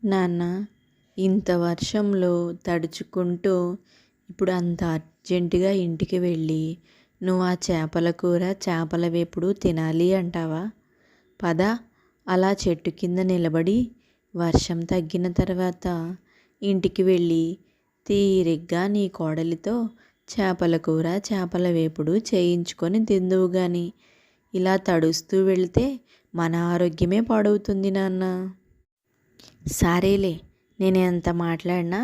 నాన్న, ఇంత వర్షంలో తడుచుకుంటూ ఇప్పుడు అంత అర్జెంటుగా ఇంటికి వెళ్ళి నువ్వు ఆ చేపల కూర చేపల వేపుడు తినాలి అంటావా? పద, అలా చెట్టు కింద నిలబడి వర్షం తగ్గిన తర్వాత ఇంటికి వెళ్ళి తీరిగ్గా నీ కోడలితో చేపల కూర చేపల వేపుడు చేయించుకొని తిందువు గాని ఇలా తడుస్తూ వెళితే మన ఆరోగ్యమే పాడవుతుంది నాన్న. సరేలే, నేను ఎంత మాట్లాడినా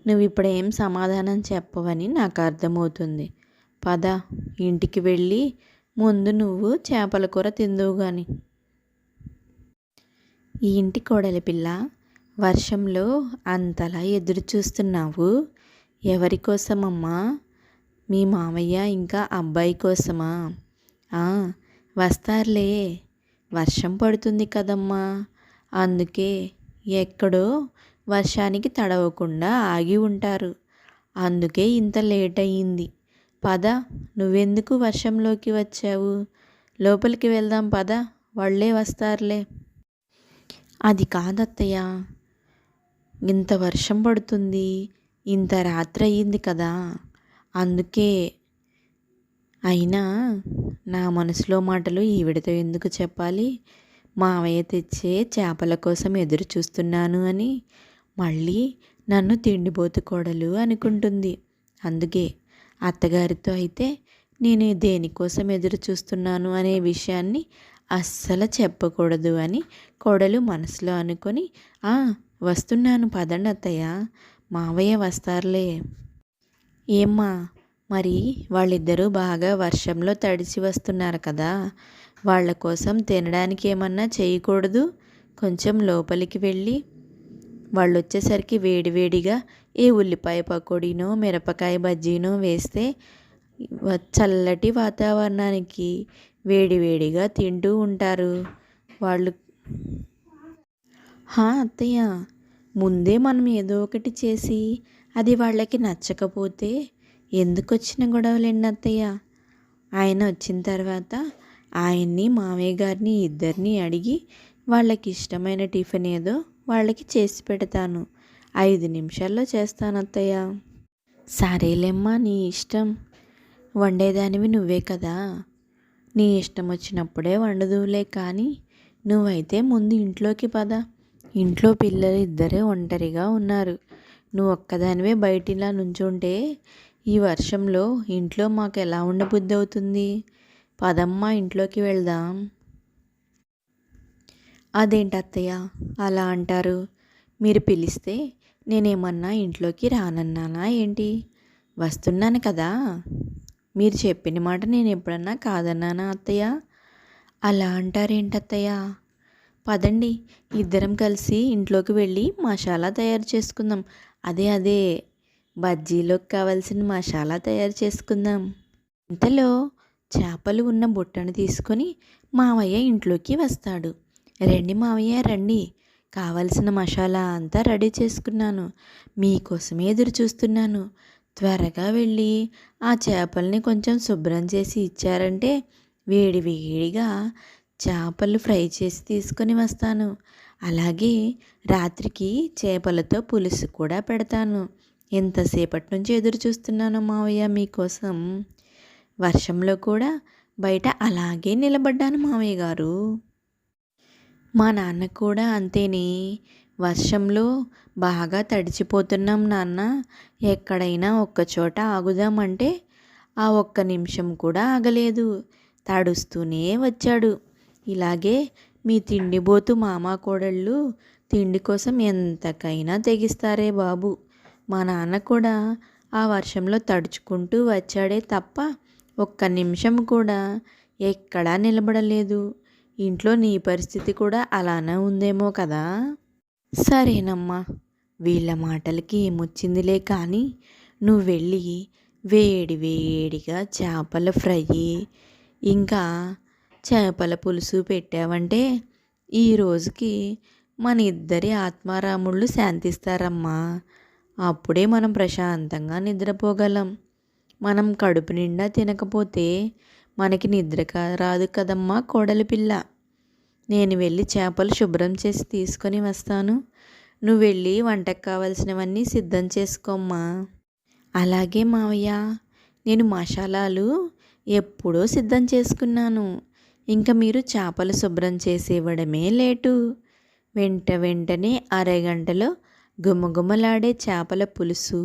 నువ్వు ఇప్పుడు ఏం సమాధానం చెప్పవని నాకు అర్థమవుతుంది. పద, ఇంటికి వెళ్ళి ముందు నువ్వు చేపల కూర తిందువు గాని. ఈ ఇంటి కోడలి పిల్ల, వర్షంలో అంతలా ఎదురు చూస్తున్నావు ఎవరి కోసమమ్మా? మీ మామయ్య ఇంకా అబ్బాయి కోసమా? ఆ, వస్తారులే, వర్షం పడుతుంది కదమ్మా, అందుకే ఎక్కడో వర్షానికి తడవకుండా ఆగి ఉంటారు. అందుకే ఇంత లేట్ అయ్యింది. పద, నువ్వెందుకు వర్షంలోకి వచ్చావు? లోపలికి వెళ్దాం పద, వాళ్ళే వస్తారులే. అది కాదత్తయ్య, ఇంత వర్షం పడుతుంది, ఇంత రాత్రి అయ్యింది కదా, అందుకే. అయినా నా మనసులో మాటలు ఈవిడతో ఎందుకు చెప్పాలి? మావయ్య తెచ్చే చేపల కోసం ఎదురు చూస్తున్నాను అని మళ్ళీ నన్ను తిండిపోతు కోడలు అనుకుంటుంది. అందుకే అత్తగారితో అయితే నేను దేనికోసం ఎదురు చూస్తున్నాను అనే విషయాన్ని అస్సలు చెప్పకూడదు అని కోడలు మనసులో అనుకొని, వస్తున్నాను పదండి అత్తయ్య, మావయ్య వస్తారులే. ఏమ్మా, మరి వాళ్ళిద్దరూ బాగా వర్షంలో తడిసి వస్తున్నారు కదా, వాళ్ళ కోసం తినడానికి ఏమన్నా చేయకూడదు? కొంచెం లోపలికి వెళ్ళి వాళ్ళు వచ్చేసరికి వేడివేడిగా ఏ ఉల్లిపాయ పకోడీనో మిరపకాయ బజ్జీనో వేస్తే చల్లటి వాతావరణానికి వేడివేడిగా తింటూ ఉంటారు వాళ్ళు. అత్తయ్య, ముందే మనం ఏదో ఒకటి చేసి అది వాళ్ళకి నచ్చకపోతే ఎందుకు వచ్చిన గొడవలేండి అత్తయ్య? ఆయన వచ్చిన తర్వాత ఆయన్ని మామయ్య గారిని ఇద్దరిని అడిగి వాళ్ళకి ఇష్టమైన టిఫిన్ ఏదో వాళ్ళకి చేసి పెడతాను. 5 నిమిషాల్లో చేస్తాను అత్తయ్య. సరేలేమ్మా, నీ ఇష్టం. వండేదానివి నువ్వే కదా, నీ ఇష్టం వచ్చినప్పుడే వండదువులే. కానీ నువ్వైతే ముందు ఇంట్లోకి పద. ఇంట్లో పిల్లలు ఇద్దరే ఒంటరిగా ఉన్నారు. నువ్వు ఒక్కదానివే బయట ఇలా నుంచుంటే ఈ వర్షంలో ఇంట్లో మాకు ఎలా ఉండబుద్ధి అవుతుంది? పదమ్మా, ఇంట్లోకి వెళ్దాం. అదేంటి అత్తయ్య అలా అంటారు? మీరు పిలిస్తే నేనేమన్నా ఇంట్లోకి రానన్నానా ఏంటి? వస్తున్నాను కదా, మీరు చెప్పిన మాట నేను ఎప్పుడన్నా కాదన్నానా అత్తయ్య? అలా అంటారేంటత్తయ్య? పదండి, ఇద్దరం కలిసి ఇంట్లోకి వెళ్ళి మసాలా తయారు చేసుకుందాం. అదే బజ్జీలోకి కావాల్సిన మసాలా తయారు చేసుకుందాం. ఇంతలో చేపలు ఉన్న బుట్టను తీసుకొని మావయ్య ఇంట్లోకి వస్తాడు. రండి మావయ్య, రండి, కావలసిన మసాలా అంతా రెడీ చేసుకున్నాను, మీకోసమే ఎదురు చూస్తున్నాను. త్వరగా వెళ్ళి ఆ చేపల్ని కొంచెం శుభ్రం చేసి ఇచ్చారంటే వేడివేడిగా చేపలు ఫ్రై చేసి తీసుకొని వస్తాను. అలాగే రాత్రికి చేపలతో పులుసు కూడా పెడతాను. ఎంతసేపటి నుంచి ఎదురు చూస్తున్నాను మావయ్య మీకోసం. వర్షంలో కూడా బయట అలాగే నిలబడ్డాను మావయ్య గారు. మా నాన్న కూడా అంతేనే. వర్షంలో బాగా తడిచిపోతున్నాం నాన్న, ఎక్కడైనా ఒక్కచోట ఆగుదామంటే ఆ ఒక్క నిమిషం కూడా ఆగలేదు, తడుస్తూనే వచ్చాడు. ఇలాగే మీ తిండిబోతు మామ కోడళ్ళు తిండి కోసం ఎంతకైనా తెగిస్తారే బాబు. మా నాన్న కూడా ఆ వర్షంలో తడుచుకుంటూ వచ్చాడే తప్ప ఒక్క నిమిషం కూడా ఎక్కడా నిలబడలేదు. ఇంట్లో నీ పరిస్థితి కూడా అలానే ఉందేమో కదా. సరేనమ్మా, వీళ్ళ మాటలకి ఏమొచ్చిందిలే కానీ నువ్వు వెళ్ళి వేడి వేడిగా చేపల ఫ్రై ఇంకా చేపల పులుసు పెట్టావంటే ఈ రోజుకి మన ఇద్దరి ఆత్మారాముళ్ళు శాంతిస్తారమ్మా. అప్పుడే మనం ప్రశాంతంగా నిద్రపోగలం. మనం కడుపు నిండా తినకపోతే మనకి నిద్ర రాదు కదమ్మా కోడలి పిల్ల. నేను వెళ్ళి చేపలు శుభ్రం చేసి తీసుకొని వస్తాను, నువ్వు వెళ్ళి వంటకు కావాల్సినవన్నీ సిద్ధం చేసుకోమ్మా. అలాగే మావయ్య, నేను మసాలాలు ఎప్పుడో సిద్ధం చేసుకున్నాను. ఇంకా మీరు చేపలు శుభ్రం చేసి ఇవ్వడమే లేటు. వెంటనే అరగంటలో గుమగుమలాడే చేపల పులుసు,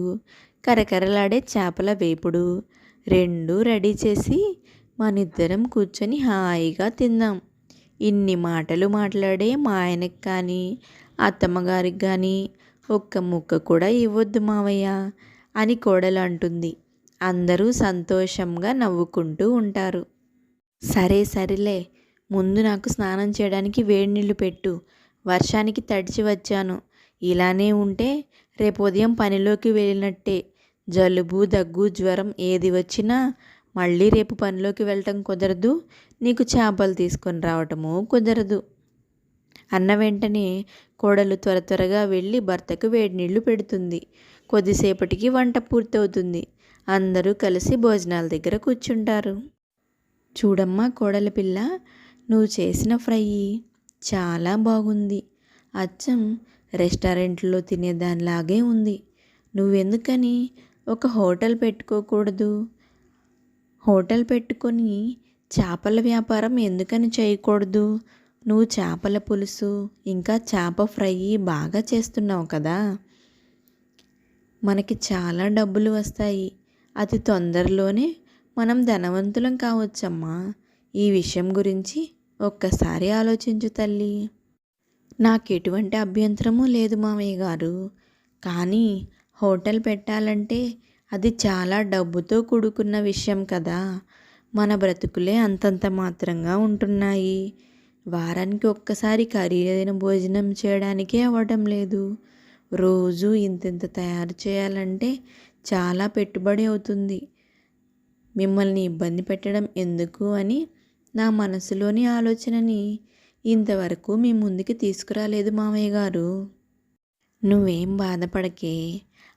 కరకరలాడే చేపల వేపుడు రెండూ రెడీ చేసి మనిద్దరం కూర్చొని హాయిగా తిందాం. ఇన్ని మాటలు మాట్లాడే మా ఆయనకి కానీ అత్తమ్మగారికి కానీ ఒక్క ముక్క కూడా ఇవ్వద్దు మావయ్య అని కోడలు అంటుంది. అందరూ సంతోషంగా నవ్వుకుంటూ ఉంటారు. సరేలే, ముందు నాకు స్నానం చేయడానికి వేడి నీళ్ళు పెట్టు. వర్షానికి తడిచి వచ్చాను. ఇలానే ఉంటే రేపు ఉదయం పనిలోకి వెళ్ళినట్టే. జలుబు దగ్గు జ్వరం ఏది వచ్చినా మళ్ళీ రేపు పనిలోకి వెళ్ళటం కుదరదు, నీకు చేపలు తీసుకొని రావటము కుదరదు అన్న వెంటనే కోడలు త్వరగా వెళ్ళి భర్తకు వేడి నీళ్లు పెడుతుంది. కొద్దిసేపటికి వంట పూర్తవుతుంది. అందరూ కలిసి భోజనాల దగ్గర కూర్చుంటారు. చూడమ్మా కోడల పిల్ల, నువ్వు చేసిన ఫ్రై చాలా బాగుంది. అచ్చం రెస్టారెంట్లో తినేదానిలాగే ఉంది. నువ్వెందుకని ఒక హోటల్ పెట్టుకోకూడదు? హోటల్ పెట్టుకొని చేపల వ్యాపారం ఎందుకని చేయకూడదు? నువ్వు చేపల పులుసు ఇంకా చేప ఫ్రై బాగా చేస్తున్నావు కదా. మనకి చాలా డబ్బులు వస్తాయి. అతి తొందరలోనే మనం ధనవంతులం కావచ్చమ్మా. ఈ విషయం గురించి ఒక్కసారి ఆలోచించు తల్లి. నాకు ఎటువంటి అభ్యంతరమూ లేదు మామయ్య గారు. కానీ హోటల్ పెట్టాలంటే అది చాలా డబ్బుతో కూడుకున్న విషయం కదా. మన బ్రతుకులే అంతంత మాత్రంగా ఉంటున్నాయి. వారానికి ఒక్కసారి ఖరీదైన భోజనం చేయడానికే అవ్వడం లేదు. రోజు ఇంతింత తయారు చేయాలంటే చాలా పెట్టుబడి అవుతుంది. మిమ్మల్ని ఇబ్బంది పెట్టడం ఎందుకు అని నా మనసులోని ఆలోచనని ఇంతవరకు మీ ముందుకి తీసుకురాలేదు మామయ్య గారు. నువ్వేం బాధపడకే.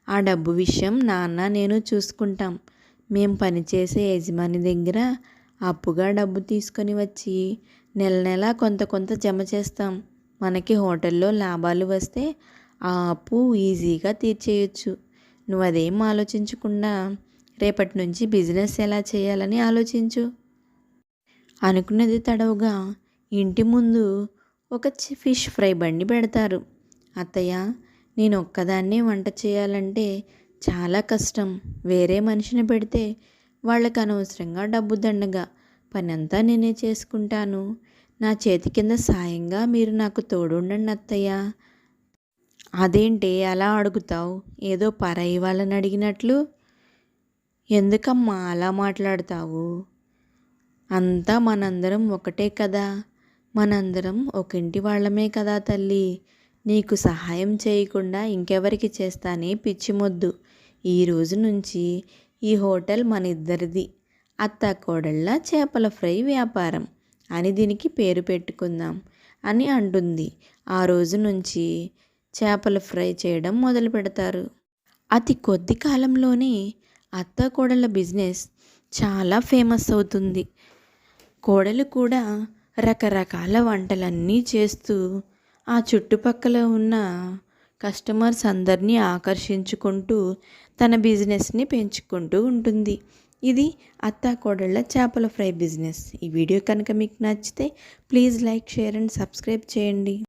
ఆ డబ్బు విషయం నాన్న నేను చూసుకుంటాం. మేం పనిచేసే యజమాని దగ్గర అప్పుగా డబ్బు తీసుకొని వచ్చి నెల కొంత జమ చేస్తాం. మనకి హోటల్లో లాభాలు వస్తే ఆ అప్పు ఈజీగా తీర్చేయచ్చు. నువ్వు అదేం ఆలోచించకుండా రేపటి నుంచి బిజినెస్ ఎలా చేయాలని ఆలోచించు. అనుకున్నది తడవుగా ఇంటి ముందు ఒక ఫిష్ ఫ్రై బండి పెడతారు. అత్తయ్య, నేను ఒక్కదాన్నే వంట చేయాలంటే చాలా కష్టం. వేరే మనిషిని పెడితే వాళ్ళకి అనవసరంగా డబ్బు దండగా. పని అంతా నేనే చేసుకుంటాను. నా చేతి కింద సాయంగా మీరు నాకు తోడుండండి అత్తయ్య. అదేంటి అలా అడుగుతావు? ఏదో పరాయి వాళ్ళని అడిగినట్లు. ఎందుకమ్మా అలా మాట్లాడతావు? అంతా మనందరం ఒకటే కదా. మనందరం ఒక ఇంటి వాళ్ళమే కదా తల్లి. నీకు సహాయం చేయకుండా ఇంకెవరికి చేస్తానే పిచ్చిమొద్దు. ఈ రోజు నుంచి ఈ హోటల్ మన ఇద్దరిది. అత్తా కోడళ్ళ చేపల ఫ్రై వ్యాపారం అని దీనికి పేరు పెట్టుకుందాం అని అంటుంది. ఆ రోజు నుంచి చేపల ఫ్రై చేయడం మొదలు పెడతారు. అతి కొద్ది కాలంలోనే అత్తా కోడళ్ళ బిజినెస్ చాలా ఫేమస్ అవుతుంది. కోడలు కూడా రకరకాల వంటలన్నీ చేస్తూ ఆ చుట్టుపక్కల ఉన్న కస్టమర్స్ అందరినీ ఆకర్షించుకుంటూ తన బిజినెస్ని పెంచుకుంటూ ఉంటుంది. ఇది అత్తా కోడళ్ళ చేపల ఫ్రై బిజినెస్. ఈ వీడియో కనుక మీకు నచ్చితే please like, share and subscribe చేయండి.